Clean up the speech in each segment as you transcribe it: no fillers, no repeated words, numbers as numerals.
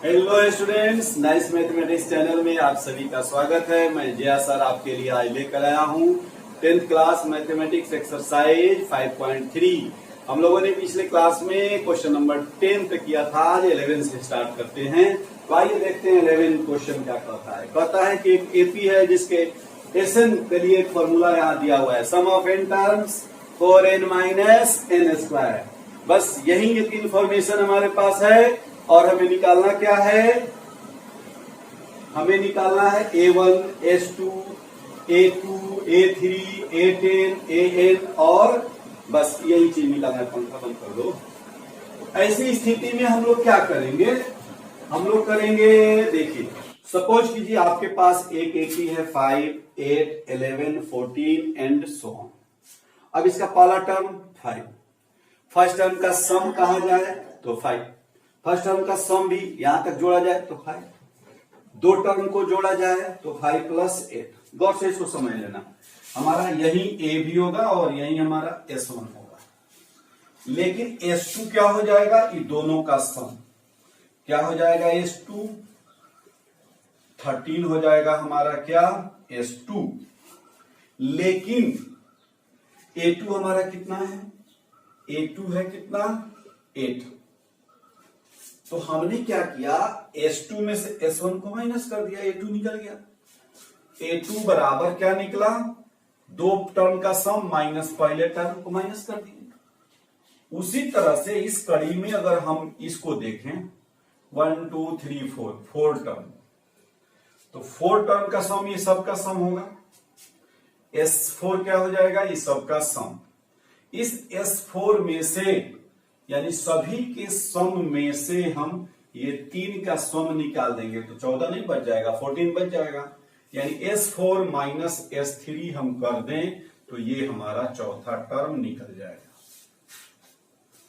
Hello students, nice mathematics channel में आप सभी का स्वागत है। मैं जया सर आपके लिए आज लेकर आया हूँ 10th क्लास मैथमेटिक्स एक्सरसाइज 5.3। हम लोगों ने पिछले क्लास में क्वेश्चन नंबर 10 तक किया था। आज 11 से स्टार्ट करते हैं। तो आइए देखते हैं 11 क्वेश्चन क्या कहता है। कहता है कि एक एपी है जिसके एसएन के लिए एक फॉर्मूला यहाँ दिया हुआ है, sum of n terms 4n minus n square. बस यही एक इंफॉर्मेशन हमारे पास है और हमें निकालना क्या है? हमें निकालना है A1, S2, A2, A3, A10, AN और बस यही चीज निकालना है। पंखा बंद कर दो। ऐसी स्थिति में हम लोग क्या करेंगे? हम लोग करेंगे, देखिए सपोज कीजिए आपके पास एक एपी है 5, 8, 11, 14 एंड सो ऑन। अब इसका पहला टर्म 5, फर्स्ट टर्म का सम कहा जाए तो 5, फर्स्ट टर्म का सम भी यहां तक जोड़ा जाए तो 5, दो टर्म को जोड़ा जाए तो 5 प्लस 8। गौर से इसको समझ लेना, हमारा यही ए भी होगा और यही हमारा S1 होगा। लेकिन S2 क्या हो जाएगा? ये दोनों का सम क्या हो जाएगा? S2 13 हो जाएगा हमारा क्या? S2। लेकिन A2 हमारा कितना है? A2 है कितना? 8। तो हमने क्या किया? S2 में से S1 को माइनस कर दिया, A2 निकल गया। A2 बराबर क्या निकला? दो टर्म का सम माइनस पहले टर्म को माइनस कर दिया। उसी तरह से इस कड़ी में अगर हम इसको देखें 1 2 3 4 4 टर्म, तो 4 टर्म का सम ये सब का सम होगा। S4 क्या हो जाएगा? ये सब का सम। इस S4 में से यानी सभी के सम में से हम ये 3 का सम निकाल देंगे तो 14 नहीं बच जाएगा, 14 बच जाएगा। यानी S4 माइनस S3 हम कर दें तो ये हमारा चौथा टर्म निकल जाएगा।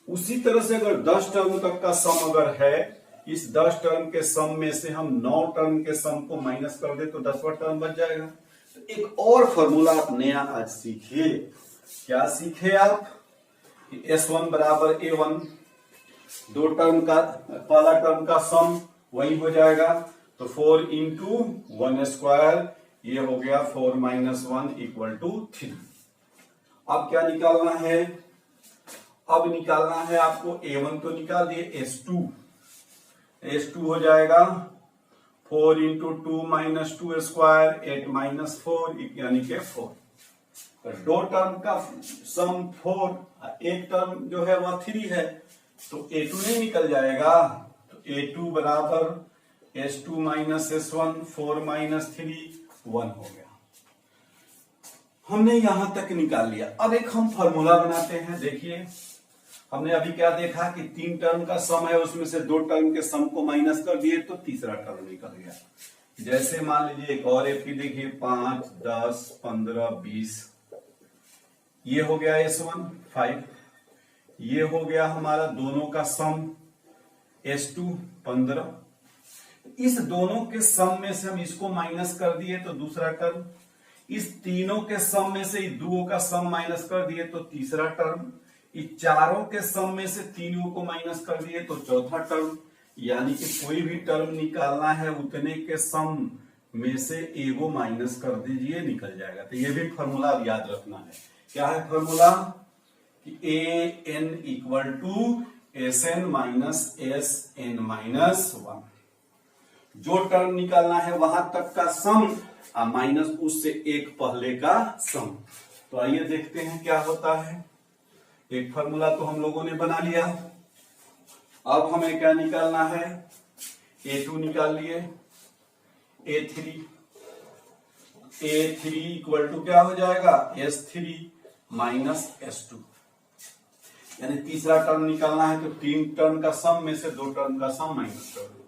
उसी तरह से अगर 10 टर्म तक का सम अगर है, इस 10 टर्म के सम में से हम 9 टर्म के सम को माइनस कर दे तो 10वां टर्म बच जाएगा। तो एक और फॉर्मूला आप नया आज सीखिए। क्या सीखे आप? S1 बराबर A1, दो टर्म का पहला टर्म का सम वही हो जाएगा तो 4 इंटू 1 स्क्वायर, ये हो गया 4 माइनस 1 इक्वल टू 3। अब क्या निकालना है? अब निकालना है आपको A1 तो निकाल दिए, S2 हो जाएगा 4 इंटू 2 माइनस 2 स्क्वायर, 8 माइनस 4 यानी के 4। दो टर्म का सम 4, एक टर्म जो है वह 3 है तो A2 नहीं निकल जाएगा। तो A2 बराबर S2 माइनस S1, 4 माइनस 3 1 हो गया। हमने यहां तक निकाल लिया। अब एक हम फॉर्मूला बनाते हैं। देखिए हमने अभी क्या देखा कि 3 टर्म का सम है, उसमें से 2 टर्म के सम को माइनस कर दिए तो तीसरा टर्म निकल गया। जैसे मान लीजिए एक और एपी देखिए 5, 10, 15, 20, ये हो गया S1 5, ये हो गया हमारा दोनों का सम S2 15। इस दोनों के सम में से हम इसको माइनस कर दिए तो दूसरा टर्म, इस तीनों के सम में से दुओं का सम माइनस कर दिए तो तीसरा टर्म, इस चारों के सम में से तीनों को माइनस कर दिए तो चौथा टर्म। यानी कि कोई भी टर्म निकालना है उतने के सम में से एगो माइनस कर दीजिए, निकल जाएगा। तो ये भी फॉर्मूला अब याद रखना है। क्या है फॉर्मूला? कि AN equal to SN minus SN minus 1। जो टर्म निकालना है वहां तक का सम माइनस उससे एक पहले का सम। तो आइए देखते हैं क्या होता है। एक फॉर्मूला तो हम लोगों ने बना लिया। अब हमें क्या निकालना है? A2 निकाल लिए, A3 इक्वल टू क्या हो जाएगा? S3 minus S2। यानी तीसरा टर्म निकालना है तो 3 टर्म का सम में से 2 टर्म का सम माइनस कर दो।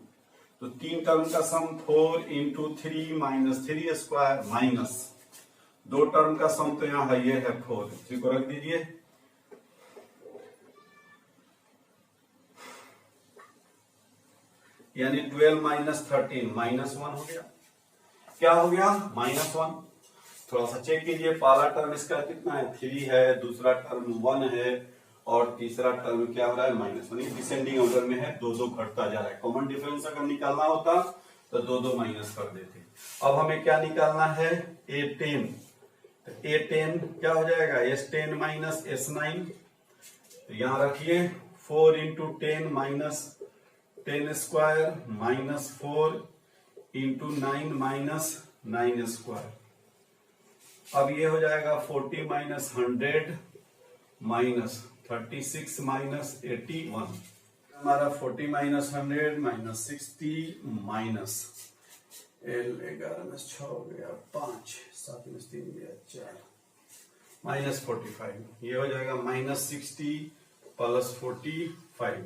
तो 3 टर्म का सम 4 into 3 minus 3 square minus 2 term का सम तो यहाँ है, ये है 4, इसी को रख दीजिए। यानी 12 माइनस 13 माइनस 1 हो गया। क्या हो गया? माइनस 1। थोड़ा सा चेक कीजिए, पहला टर्म इसका कितना है? 3 है, दूसरा टर्म 1 है और तीसरा टर्म क्या हो रहा है -1, डिसेंडिंग ऑर्डर में है, 2 घटता जा रहा है। कॉमन डिफरेंस अगर निकालना होता तो 2 माइनस कर देते। अब हमें क्या निकालना है, A10, तो A10 क्या हो जाएगा, S10 माइनस S9, तो यहां रखिए 4 into 10 minus 10 square minus 4 into 9 minus 9 square. अब ये हो जाएगा 40 माइनस 100 माइनस 36 माइनस 81, हमारा 40 माइनस 100 माइनस 60 माइनस 11 में 6 हो गया 5, 7 में 3 गया 4 माइनस 45, ये हो जाएगा माइनस 60 प्लस 45,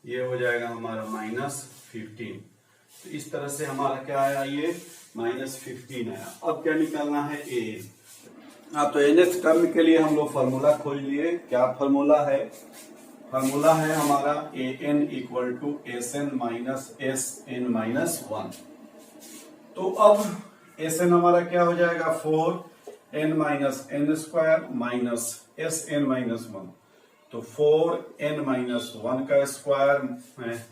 ये हो जाएगा हमारा माइनस 15। तो इस तरह से हमारा क्या आया, ये माइनस 15 आया। अब क्या निकालना है, ए। तो nth टर्म के लिए हम लोग फॉर्मूला खोल लिए। क्या फॉर्मूला है, फॉर्मूला है हमारा an equal to Sn minus Sn minus 1। तो अब Sn हमारा क्या हो जाएगा, 4n minus n square minus Sn minus 1, तो 4n माइनस 1 का स्क्वायर है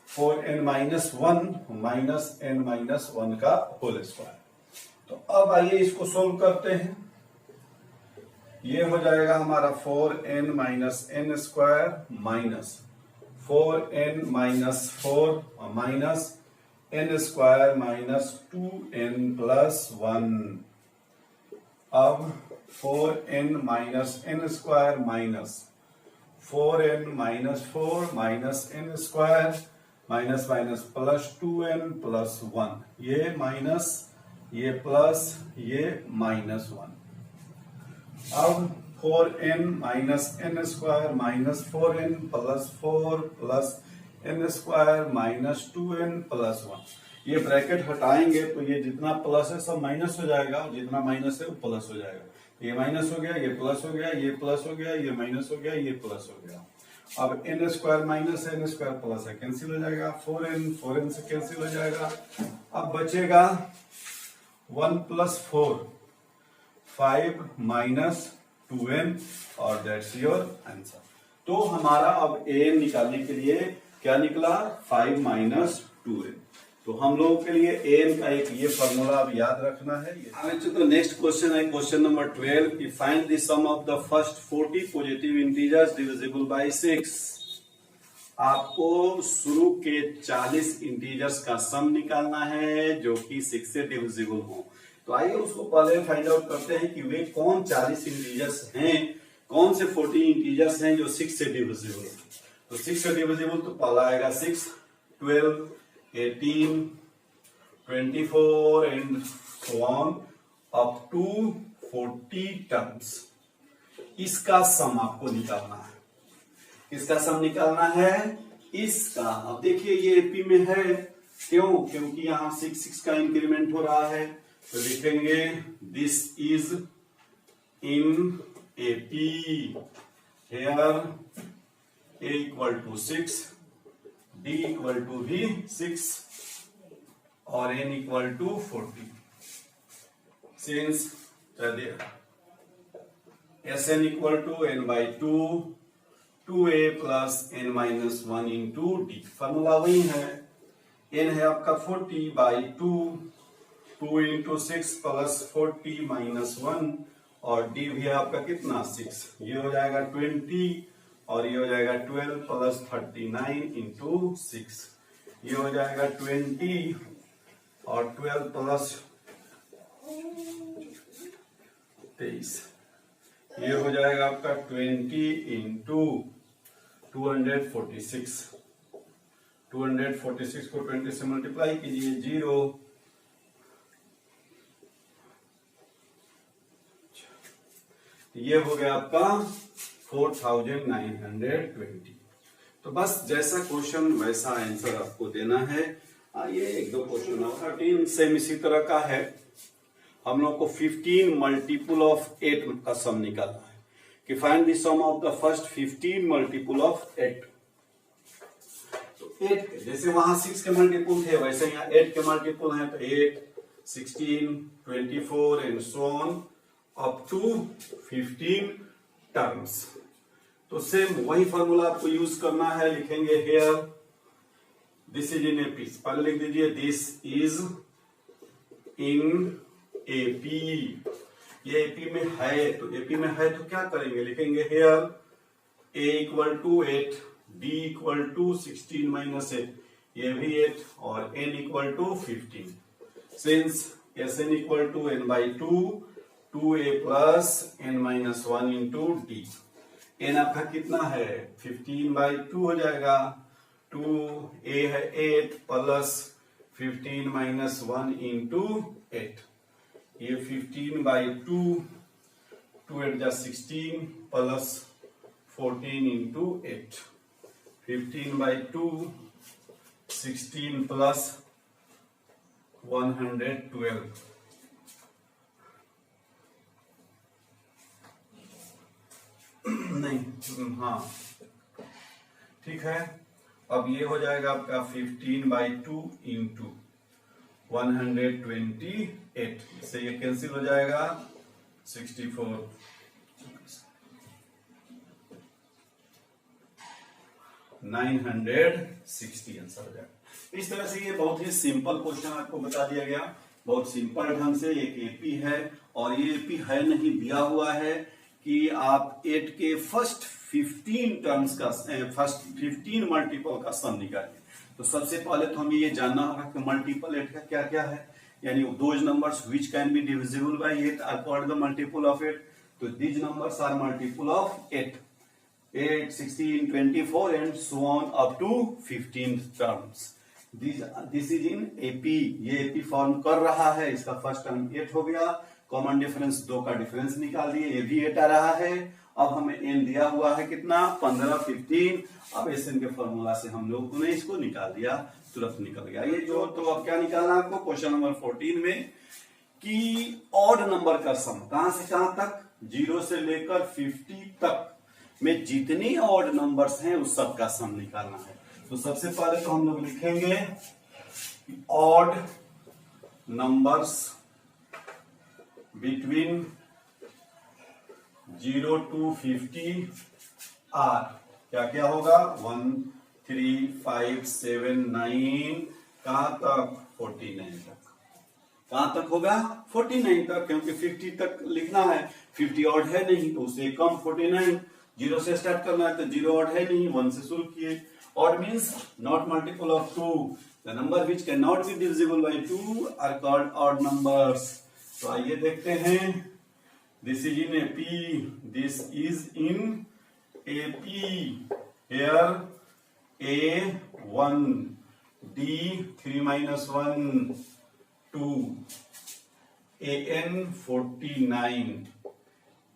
4n minus 1 minus n minus 1 का होल स्क्वायर। तो अब आइए इसको सोल्व करते हैं। ये हो जाएगा हमारा 4n minus n square minus 4n minus 4 minus n square minus 2n plus 1। अब 4n minus n square minus 4n minus 4 minus n square minus minus plus 2n plus 1, ये माइनस ये प्लस ये माइनस 1। अब 4n minus n square minus 4n plus 4 plus n square minus 2n plus 1, ये bracket हटाएंगे तो ये जितना plus है सब माइनस हो जाएगा, और जितना माइनस है वो प्लस हो जाएगा। ये माइनस हो गया, ये प्लस हो गया, ये प्लस हो गया, ये माइनस हो गया, ये प्लस हो गया। अब n square minus n square plus है, कैंसिल हो जाएगा, 4n से कैंसिल हो जाएगा। अब बचेगा 1 प्लस 4 5 माइनस 2n, और दैट्स योर आंसर। तो हमारा अब an निकालने के लिए क्या निकला, 5 माइनस 2n। तो हम लोगों के लिए an का एक ये फॉर्मूला अब याद रखना है। आगे तो नेक्स्ट क्वेश्चन है, क्वेश्चन नंबर 12 कि find the sum of the first 40 positive integers divisible by 6। आपको शुरू के 40 इंटीजर्स का सम निकालना है जो कि 6 से डिविजिबल हो। तो आइए उसको पहले फाइंड आउट करते हैं कि वे कौन 40 इंटीजर्स हैं, कौन से 40 इंटीजर्स हैं जो 6 से डिविजिबल है। तो 6 से डिविजिबल तो पहला आएगा 6, 12, 18, 24 and so on up to 40 terms. इसका सम आपको निकालना है, इसका सम निकालना है इसका। अब देखिए ये एपी में है, क्यों, क्योंकि यहां 6 का इंक्रीमेंट हो रहा है, तो लिखेंगे this is in AP, here a equal to 6, d equal to भी 6 और n equal to 40। Since Sn equal to n by 2, 2a plus n minus 1 into d. Formula वही है, n है आपका 40 बाई 2, 2 इंटू 6 प्लस 40 माइनस 1, और d भी है आपका कितना 6, ये हो जाएगा 20, और ये हो जाएगा 12 प्लस 39 इंटू 6, ये हो जाएगा 20 और 12 प्लस 23, ये हो जाएगा आपका 20 इंटू 246। 246 को 20 से मल्टीप्लाई कीजिए, 0। ये हो गया आपका 4920। तो बस जैसा क्वेश्चन वैसा आंसर आपको देना है। ये एक दो क्वेश्चन और 13 सेम इसी तरह का है। हम लोग को 15 मल्टीपल ऑफ 8 का सम निकालना है कि find the sum of the first 15 multiple of 8। तो 8 जैसे वहां 6 के मल्टीपल थे वैसे यहाँ 8 के मल्टीपल हैं, तो 8, 16, 24 and so on up to 15 terms. तो सेम वही फॉर्मूला आपको यूज करना है, लिखेंगे here this is in AP, पहले लिख दीजिए दिस इज इन एपी, ये एपी में है, तो एपी में है तो क्या करेंगे, लिखेंगे here a equal to 8, d equal to 16 minus 8, ये भी 8 और n equal to 15, since Sn equal to n by 2, 2a plus n minus 1 into d, n आपका कितना है 15 बाई 2 हो जाएगा, 2a है 8 प्लस 15 माइनस 1 इंटू 8, ये 15 बाई 2, 2 8 जा 16 प्लस 14 इंटू 8, 15 बाई 2, 16 प्लस 112, नहीं हाँ ठीक है। अब ये हो जाएगा आपका 15 बाई 2 इंटू 128, इससे ये कैंसिल हो जाएगा 64, 960 आंसर हो जाएगा। इस तरह से ये बहुत ही सिंपल क्वेश्चन आपको बता दिया गया, बहुत सिंपल ढंग से। एक एपी है और ये एपी है नहीं, दिया हुआ है कि आप 8 के फर्स्ट 15 टर्म्स का फर्स्ट 15 मल्टीपल का सम निकालिए। तो सबसे पहले तो हमें ये जानना होगा कि मल्टीपल 8 का क्या क्या है, यानी those numbers which can be divisible by 8 are called the multiple of 8। तो these numbers are multiple of 8, 8, 16, 24 and so on up to 15 terms. This is in AP, ये AP फॉर्म कर रहा है, इसका फर्स्ट टर्म 8 हो गया, common difference 2 का difference निकाल दिए, ये भी 8 आ रहा है। अब हमें n दिया हुआ है कितना 15, 15, अब SN के फॉर्मूला से हम लोगों ने इसको निकाल दिया, तुरंत निकल गया ये जो। तो अब क्या निकालना है आपको क्वेश्चन नंबर 14 में कि ऑड नंबर का सम कहां से कहां तक, 0 से लेकर 50 तक में जितनी ऑड नंबर्स हैं उस सब का सम निकालना है। तो सबसे पहले तो हम लोग लिखेंगे odd numbers between 0 to 50 are क्या क्या होगा 1, 3, 5, 7, 9 कहां तक 49 तक, कहां तक होगा 49 तक, क्योंकि 50 तक लिखना है, 50 ऑड है नहीं तो उससे कम 49, 0 से स्टार्ट करना है तो 0 ऑड है नहीं, 1 से शुरू किए। Odd means not multiple of 2, the number which can not be divisible by 2 are called odd numbers. तो आइए देखते हैं, this is in AP, this is in AP, here A1, D 3 minus 1 2, AN 49,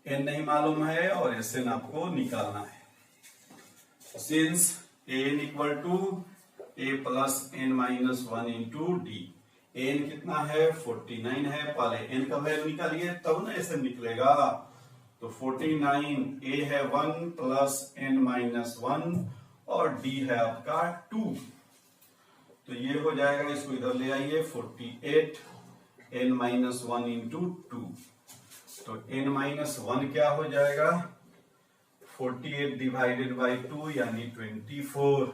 n नहीं मालूम है और SN आपको निकालना है। Since AN equal to A plus n minus 1 into d, AN कितना है 49 है, पहले n का वैल्यू निकालिए तब ना SN निकलेगा। तो 49, A है 1 प्लस n माइनस 1 और d है आपका 2, तो ये हो जाएगा, इसको इधर ले आइए 48 n माइनस 1 इंटू 2, तो n माइनस 1 क्या हो जाएगा 48 डिवाइडेड बाई 2 यानी 24,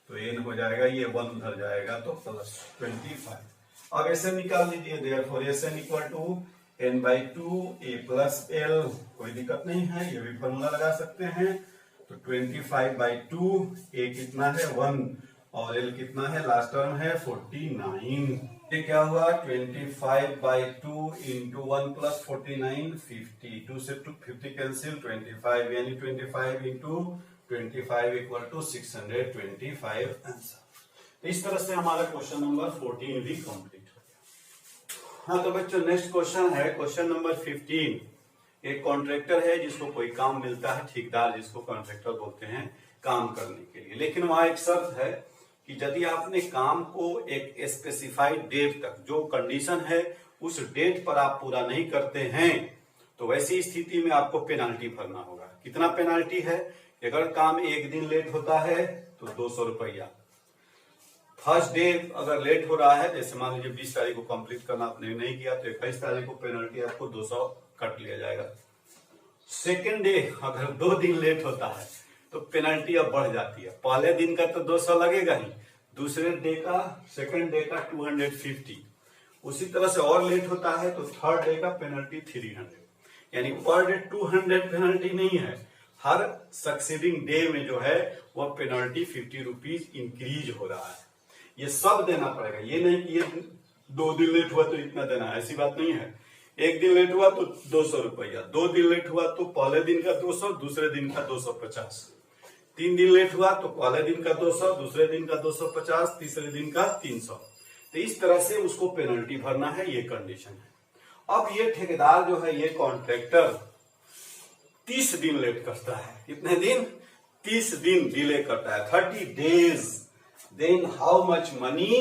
तो n हो जाएगा, ये 1 उधर जाएगा तो प्लस 25। अब ऐसे निकाल लीजिए, therefore SN equal to n by 2 a plus l, कोई दिक्कत नहीं है, ये भी फॉर्मूला लगा सकते हैं। तो 25 बाई 2, a कितना है 1 और l कितना है लास्ट टर्म है 49, ये क्या हुआ 25 बाई 2 इंटू 1 प्लस 49 50, 2 से 50 कैंसिल 25 यानी 25 इंटू 25 इक्वल टू 625 आंसर। इस तरह से हमारा क्वेश्चन नंबर 14 भी कंप्लीट हो गया। हाँ तो बच्चों नेक्स्ट क्वेश्चन है क्वेश्चन नंबर 15। एक कॉन्ट्रैक्टर है जिसको कोई काम मिलता है, ठेकेदार जिसको कॉन्ट्रैक्टर बोलते हैं, काम करने के लिए, लेकिन वहां एक शर्त है कि यदि आपने काम को एक स्पेसिफाइड डेट तक, जो कंडीशन है उस डेट पर आप पूरा नहीं करते हैं, तो वैसी स्थिति में आपको पेनाल्टी भरना होगा। कितना पेनाल्टी है, अगर काम एक दिन लेट होता है तो 200 रुपया, फर्स्ट डे अगर लेट हो रहा है, जैसे मान लीजिए 20 तारीख को कंप्लीट करना आपने नहीं किया तो 21 तारीख को पेनल्टी आपको 200 कट लिया जाएगा, सेकेंड डे अगर 2 दिन लेट होता है तो पेनल्टी अब बढ़ जाती है। पहले दिन का तो 200 लगेगा ही, दूसरे डे का, सेकेंड डे का 250, उसी तरह से और लेट होता है तो थर्ड डे का पेनल्टी 300, यानी पर डे 200 पेनल्टी नहीं है, हर सक्सीडिंग डे में जो है वह पेनल्टी 50 रुपीज इंक्रीज हो रहा है। ये सब देना पड़ेगा, ये नहीं कि ये 2 दिन लेट हुआ तो इतना देना है, ऐसी बात नहीं है। 1 दिन लेट हुआ तो 200 रुपया, 2 दिन लेट हुआ तो पहले दिन का 200, दूसरे दिन का 250, 3 दिन लेट हुआ तो पहले दिन का 200, दूसरे दिन का 250, तीसरे दिन का 300। तो इस तरह से उसको पेनल्टी भरना है, ये कंडीशन है। अब ये ठेकेदार जो है, ये कॉन्ट्रैक्टर 30 दिन लेट करता है। कितने दिन? 30 दिन डिले करता है, 30 days. Then how much money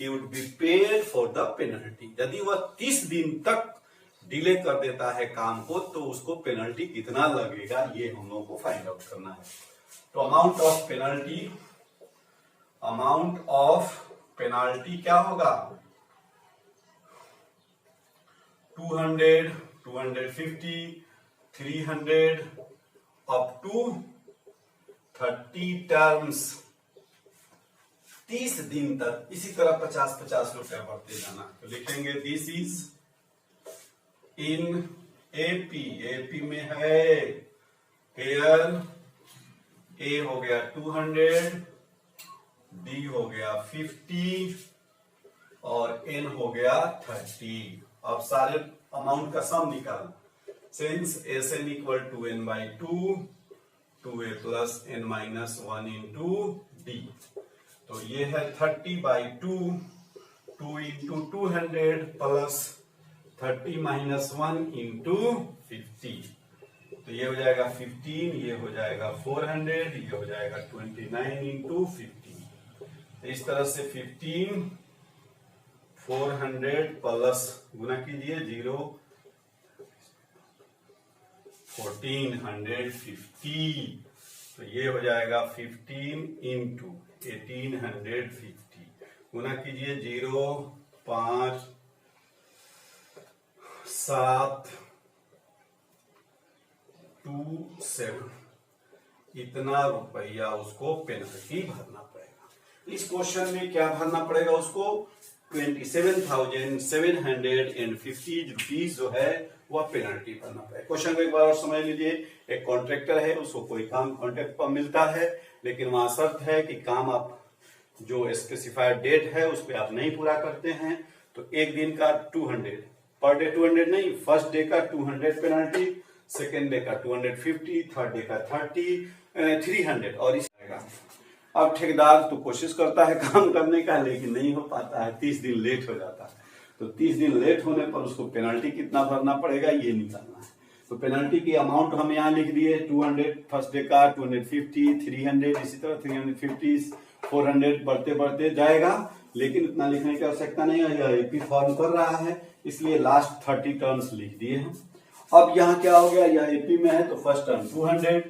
he would be paid for the penalty. यदि वह 30 दिन तक डिले कर देता है काम को तो उसको पेनल्टी कितना लगेगा, ये हम लोगों को फाइंड आउट करना है। तो अमाउंट ऑफ पेनाल्टी क्या होगा? 200, 250, 300 अप टू 30 टर्म्स, 30 दिन तक। इसी तरह 50-50 रुपया बढ़ते जाना। तो लिखेंगे दिस इज इन एपी में है हेयर ए हो गया 200, डी हो गया 50 और एन हो गया 30। अब सारे अमाउंट का सम निकाल। Since S n equal to n by 2, 2a plus n minus 1 into d. तो ये है 30/2, 2 इंटू 200 प्लस 30 माइनस 1 इंटू 50। तो ये हो जाएगा 15, ये हो जाएगा 400, ये हो जाएगा 29 इंटू 15। तो इस तरह से 15, 400 प्लस गुना कीजिए 0, 1450। तो ये हो जाएगा 15 इंटू 1850 गुना कीजिए 0, 5, 7, 2, 7। इतना रुपया उसको पेनल्टी भरना पड़ेगा। इस क्वेश्चन में क्या भरना पड़ेगा उसको? 27,750 रुपीज जो है वह पेनल्टी भरना पड़ेगा। क्वेश्चन को एक बार और समझ लीजिए। एक कॉन्ट्रैक्टर है, उसको कोई काम कॉन्ट्रैक्ट पर मिलता है, लेकिन वहां शर्त है कि काम आप जो स्पेसिफाइड डेट है उस पर आप नहीं पूरा करते हैं तो 1 दिन का 200 पर डे, 200 नहीं, फर्स्ट डे का 200 पेनल्टी, सेकेंड डे का 250, थर्ड डे का 300 और इस आएगा। अब ठेकेदार तो कोशिश करता है काम करने का, लेकिन नहीं हो पाता है, 30 दिन लेट हो जाता है। तो 30 दिन लेट होने पर उसको पेनल्टी कितना भरना पड़ेगा ये निकालना है। तो पेनल्टी की अमाउंट हम यहाँ लिख दिए 200 फर्स्ट डे का, 250, 300, इसी तरह 350, 400 बढ़ते बढ़ते जाएगा, लेकिन इतना लिखने की आवश्यकता नहीं है, यह एपी फॉर्म कर रहा है, इसलिए लास्ट 30 टर्म्स लिख दिए हैं। अब यहाँ क्या हो गया, यह एपी में है तो first term 200,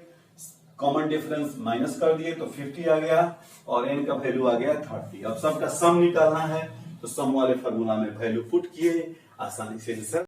common difference minus कर दिए तो 50 आ गया और एन का वैल्यू आ गया 30। अब सबका सम निकालना है तो सम वाले फार्मूला में वैल्यू पुट किए, आसानी से आंसर